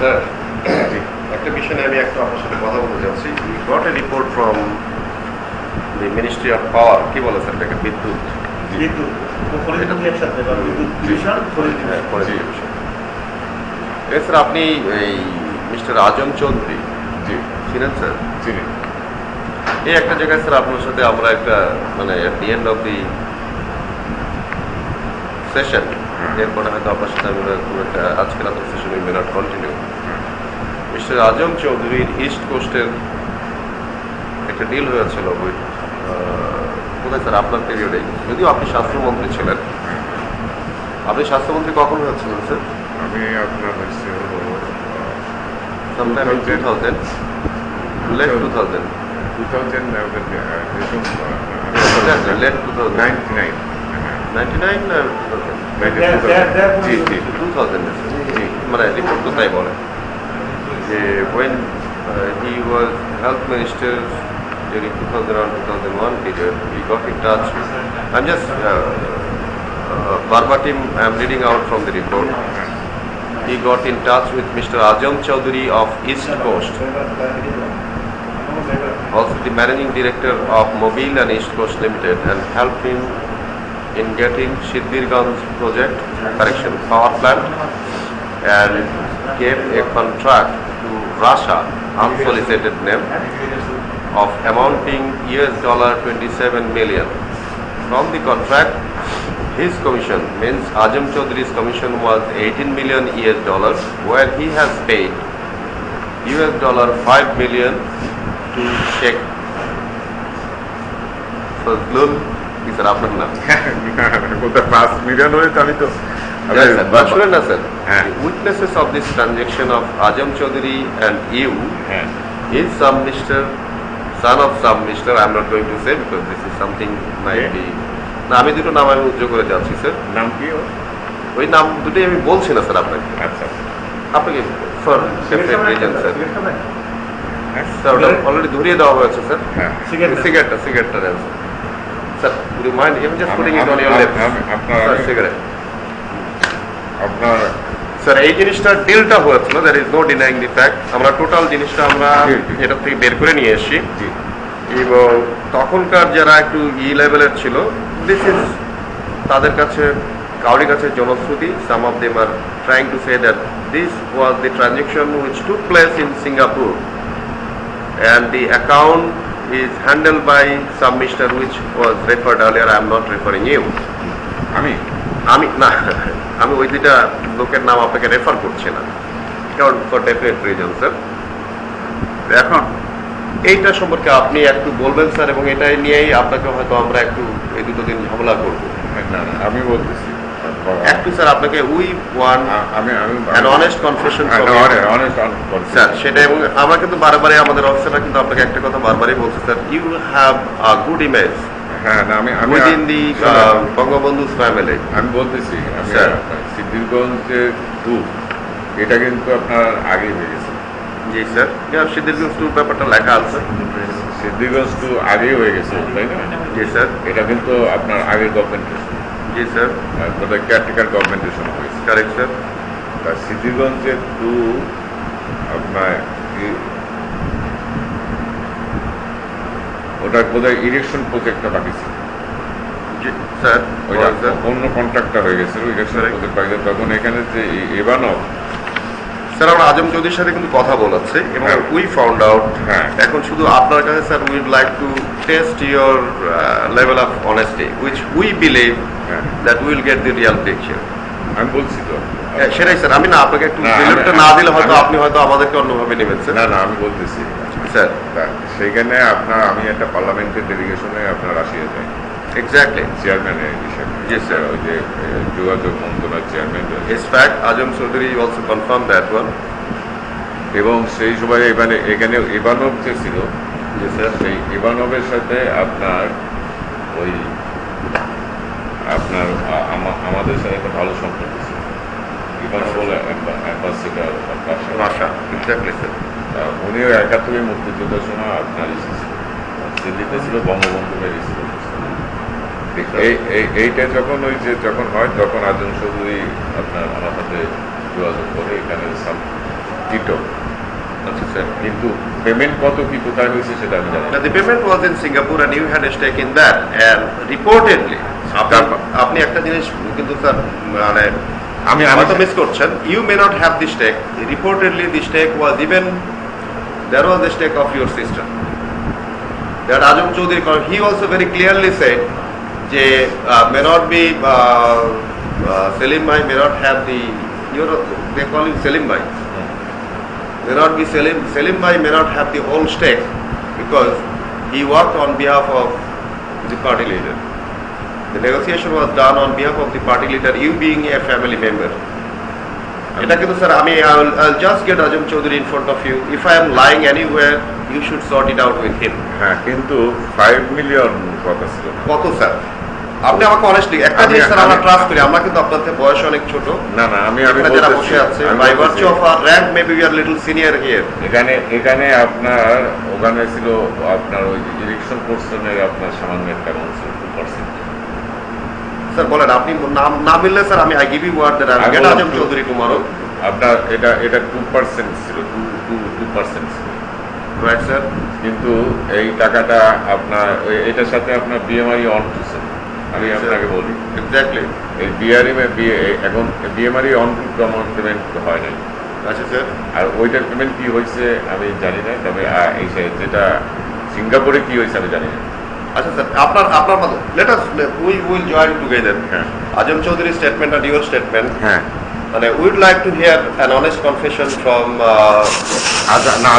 Sir একটা বিষয় নিয়ে আমি একটু আপনার সাথে কথা বলতে চাচ্ছি। We got a report from the ministry of power, কি বলে স্যার এটাকে, বিদ্যুৎ স্যার। আপনি এই মিস্টার আজম চৌধুরী ছিলেন স্যার? চিনি। এই একটা জায়গায় স্যার আপনার সাথে আমরা একটা মানে at the end of the session, এরপরে হয়তো আপনার সাথে আমরা খুব একটা আজকের আপনার session we may not continue. Mister Azam চৌধুরীর ইস্ট কোস্টের একটা ডিল হয়েছিল উইথ কোথায় স্যার আপনার পিরিয়ডে, যদিও আপনি স্বাস্থ্যমন্ত্রী ছিলেন। আপনি স্বাস্থ্যমন্ত্রী কখন হয়েছিলেন স্যার? আমি আপনার sometime in 2000, late 2000. 2000 late 2000. 99 99 না জি জি 2000 জি, মানে রিপোর্ট তো তাই বলে যে when he was health minister during 2001 period, he got in touch. I'm just verbatim, I'm reading out from the report. He got in touch with Mr. Ajam Chaudhary of East Coast, also the managing director of Mobile and East Coast Limited, and helped him in getting Shiddirganj project correction power plant, and gave a contract to Russia, unsolicited name, of amounting $27 million. From the contract, his commission, means Ajam Chaudhary's commission, was $18 million, where he has paid $5 million to Sheikh Fazlul. Is that আপনার নাম? কোথা 5 million হলে তো আমি তো শুনেন না sir. Witnesses of this transaction of Ajam Chaudhary and you is some Mr. son of some Mr. I'm not going to say because this is something might be. না, আমি দুটো নাম আমি উজ্জ্বল করে যাচ্ছি স্যার। নাম কি? ওই নাম দুটোই আমি বলছি না স্যার আপনাকে। আচ্ছা, আপনাকে for separate reason sir. Sir ওটা অলরেডি ধরিয়ে দেওয়া হয়েছে স্যার। সিগারেটটা দেন স্যার। উড ইউ মাইন্ড আমি just putting it on your lips. আপনার সিগারেট আপনার স্যার এই জিনিসটা ডিলটা হয়েছিল, there is no denying the fact. আমরা টোটাল জিনিসটা আমরা এটা থেকে বের করে নিয়ে এসেছি, এবং তখনকার যারা একটু লেভেলের ছিল, দিস ইজ তাদের কাছে কাউরির কাছে জনশ্রুতি। Some of them are trying to say that this was the transaction which took place in Singapore, and the account is handle by some mister which was referred earlier. I am not referring you. আমি না, আমি ওই দুইটা লোকের নাম আপনাকে refer করছি না, কারণ ফর ডেফিনেট রিজন স্যার। এখন এইটা সম্পর্কে আপনি একটু বলবেন স্যার, এবং এটাই নিয়েই আপনাকে হয়তো আমরা একটু এই দুটো দিন ঝামেলা করবো। আমি বলতেছি একটু স্যার আপনাকে we want an honest confession sir, সেটা। এবং আমরা কিন্তু বারবারই আমাদের অফিসাররা কিন্তু আপনাকে একটা কথা বারবারই বলছে sir, you have a good image within the বঙ্গবন্ধু's family. আমি বলতেছি সিদ্ধিরগঞ্জের ট্যুর এটা কিন্তু আপনার আগে হয়ে গেছে। জি স্যার, সিদ্ধিরগঞ্জ ট্যুর ব্যাপারটা লেখা আছে। সিদ্ধিরগঞ্জ ট্যুর আগেই হয়ে গেছে, তাই না? জি স্যার। এটা কিন্তু আপনার আগের গভর্নমেন্টের। জি স্যার। বোধহয় কেয়ারটেকার গভর্নমেন্টের সময় হয়েছে। Correct sir. তা সিদ্ধিরগঞ্জের ট্যুর আপনার ওটা বোধহয় ইলেকশন প্রজেক্টটা বাকি ছিল স্যার। অন্য কন্ট্রাক্টর হয়ে গেছিল ইলেকশন প্রজেক্ট বাকি। তখন এখানে যে এবানও স্যার আমরা আজম চৌধুরীর সাথে কিন্তু কথা বলাচ্ছি, এবং উই ফাউন্ড আউট, এখন শুধু আপনার কাছে sir weed like to test your level of honesty, which we believe that will get the Real picture. আমি বলছি তো সেটাই স্যার। আমি না আপনাকে একটু ডিলেটটা না দিলে হয়তো আপনি হয়তো আমাদেরকে অন্যভাবে নেবেন স্যার। না আমি বলতেছি স্যার, সেইখানে আমি একটা পার্লামেন্টের ডেলিগেশনে আপনার রাশিয়া যাই। এক্স্যাক্টলি চেয়ারম্যানের হিসেবে। জি স্যার। ওই যে যোগাযোগ মন্ত্রণালয়ের chairman. It's fact Azam Chowdhury also confirm that one. এবং সেই সময় এখানে ইভানভ যে ছিল, জি স্যার, সেই ইভানভের সাথে আপনার ওই আমাদের সাথে একটা ভালো সম্পর্ক ছিল। ইভানভ বলে অ্যাম্বাসেডর রাশিয়া। Exactly sir. উনিও 71 মুক্তিযুদ্ধের সময় আপনার দিল্লিতে ছিল, বঙ্গবন্ধু ছিল। এইটা যখন যখন হয় তখন আজম চৌধুরী আপনার আমার সাথে যোগাযোগ করে এখানে টিটো, আচ্ছা স্যার। কিন্তু পেমেন্ট কত কি কোথায় হয়েছে সেটা আমি জানি না। Now the payment was in Singapore and you had a stake in that and reportedly আপনি একটা জিনিস কিন্তু স্যার মানে আমি হয়তো মিস করছেন, you may not have the stake, reportedly the stake was even there was the stake of your sister that Ajam Chaudhary, he also very clearly said যে may not be Selim Bhai may not have the they call him Selim Bhai may not be Selim Bhai may not have the whole stake because he worked on behalf of the party leader. The negotiation was done on behalf of the party leader, you being a family member. এটা কিন্তু sir আমি I'll just get Ajam Chaudhary in front of you. If I am lying anywhere, you should sort it out with him. হ্যাঁ, কিন্তু 5 million কথা ছিল। কত sir? আপনি আমাকে অনেস্টলি একটা জিনিস স্যার আমরা ট্রাস্ট করি, আমরা কিন্তু আপনার থেকে বয়স অনেক ছোট। না না, আমি যারা বসে আছে by virtue of our rank maybe we are little senior here. এখানে আপনার ওখানে ছিল আপনার ওই ইলেকশন পোর্শনের আপনার সামান্য একটা অ্যামাউন্ট ছিল 2%। স্যার বলেন, আপনি নাম না মিললে স্যার আমি I give you word that I get Azam Chowdhury tomorrow. আপনার এটা 2% ছিল, 2% ছিল, রাইট স্যার। কিন্তু এই টাকাটা আপনার এটার সাথে আপনার বিএমআই অন টু, আমি আপনাকে বলি এক্স্যাক্টলি এই এখন BMI on to amount payment হয় নাই। আচ্ছা স্যার। আর ওইটার পেমেন্ট কি হয়েছে আমি জানি না, তবে এই যেটা সিঙ্গাপুরে কি হয়েছে আমি জানি না। আচ্ছা স্যার, আপনার মত let us we will join together. হ্যাঁ, আজম চৌধুরী স্টেটমেন্ট আর ইউর স্টেটমেন্ট। হ্যাঁ, মানে we'd like to hear an honest confession from আচ্ছা না,